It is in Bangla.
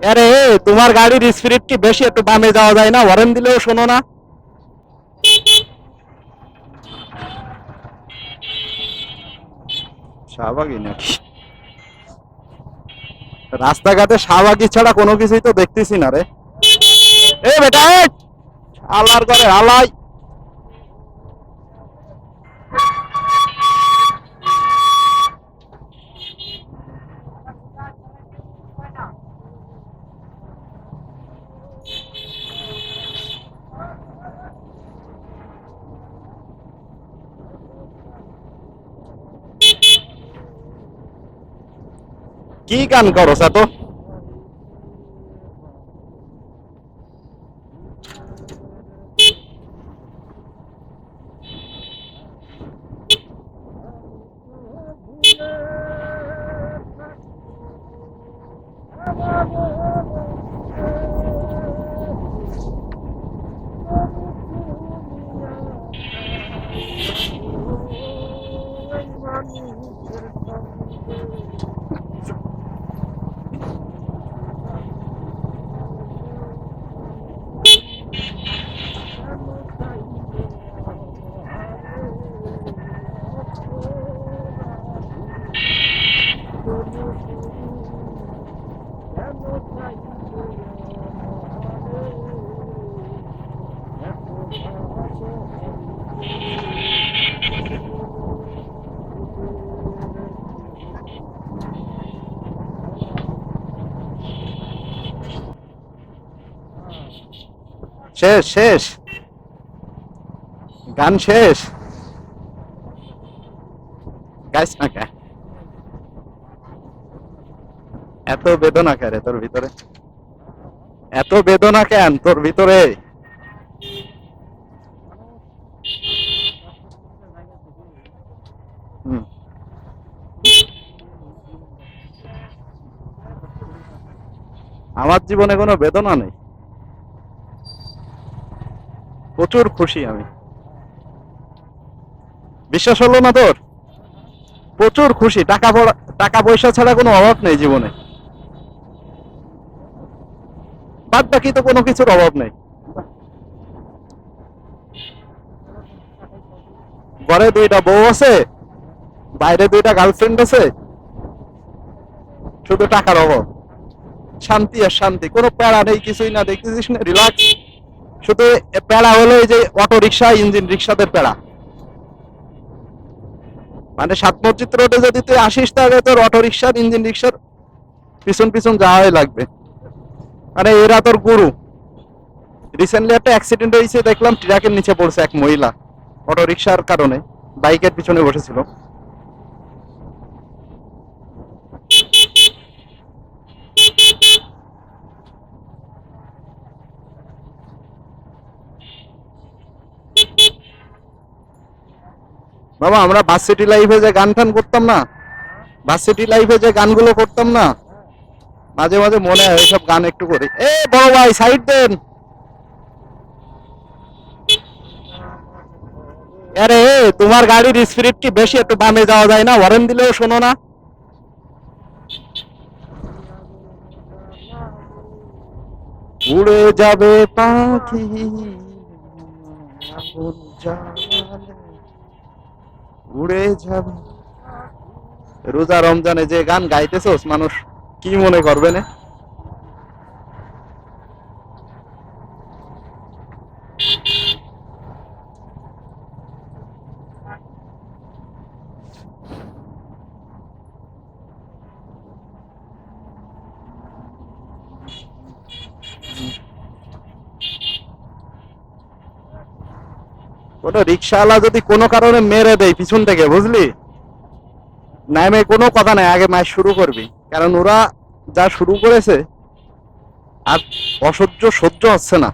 আরে তোমার গাড়ির স্পিড কি বেশি? একটু বামে যাওয়া যায় না? হরেন দিলেও শোনো না। শাহবাগী নাকি? রাস্তাঘাটে শাহবাগী ছাড়া কোনো কিছুই তো দেখতেছি না রে। এ বেটা আল্লাহর করে আলাই। কি গান করো তো? শেষ শেষ গান শেষ। গাইস না কে? এত বেদনা কে রে তোর ভিতরে? এত বেদনা কেন তোর ভিতরে? হুম। আমার জীবনে কোনো বেদনা নেই, প্রচুর খুশি আমি। বিশ্বাস হলো না তোর? প্রচুর খুশি, টাকা পয়সা ছাড়া কোনো অভাব নেই জীবনে। বাদ বাকি তো কোনো কিছুর অভাব নেই। ঘরে দুইটা বউ আছে, বাইরে দুইটা গার্লফ্রেন্ড আছে, শুধু টাকার অভাব। শান্তি আর শান্তি, কোনো প্যারা নেই, কিছুই না, দেখতেছিস না, রিল্যাক্স। শুধু প্যারা হলো এই যে অটো রিক্সা, ইঞ্জিন রিক্সাদের প্যারা। মানে সাত মসজিদ রোডে যদি তুই আসিস তাহলে তোর অটো রিক্সার, ইঞ্জিন রিক্সার পিছন পিছন যাওয়াই লাগবে। মানে এরা তোর গুরু। রিসেন্টলি একটা অ্যাক্সিডেন্ট হয়েছে, দেখলাম ট্রাকের নিচে পড়ছে এক মহিলা, অটো রিক্সার কারণে। বাইকের পিছনে বসেছিল। বাবা আমরা ভার্সিটি লাইফে যে গান টান করতাম না, ভার্সিটি লাইফে যে গানগুলো করতাম না, মাঝে মাঝে মনে হয় ওইসব গান একটু করি। এ বড় ভাই সাইড দেন। আরে তোমার গাড়ির স্পিড কি বেশি? একটু বামে যাওয়া যায় না? হরেন দিলেও শোনো না। উড়ে যাবে পাখি আগুন জ্বালালে, উড়ে যাবে। রোজা রমজানে যে গান গাইতেছোস, মানুষ কি মনে করবে না? ওটা রিক্সাওয়ালা যদি কোনো কারণে মেরে দেয় পিছন থেকে, বুঝলি, নামে কোনো কথা নাই, আগে মাছ শুরু করবি। কারণ ওরা যা শুরু করেছে আর অসহ্য সহ্য হচ্ছে না।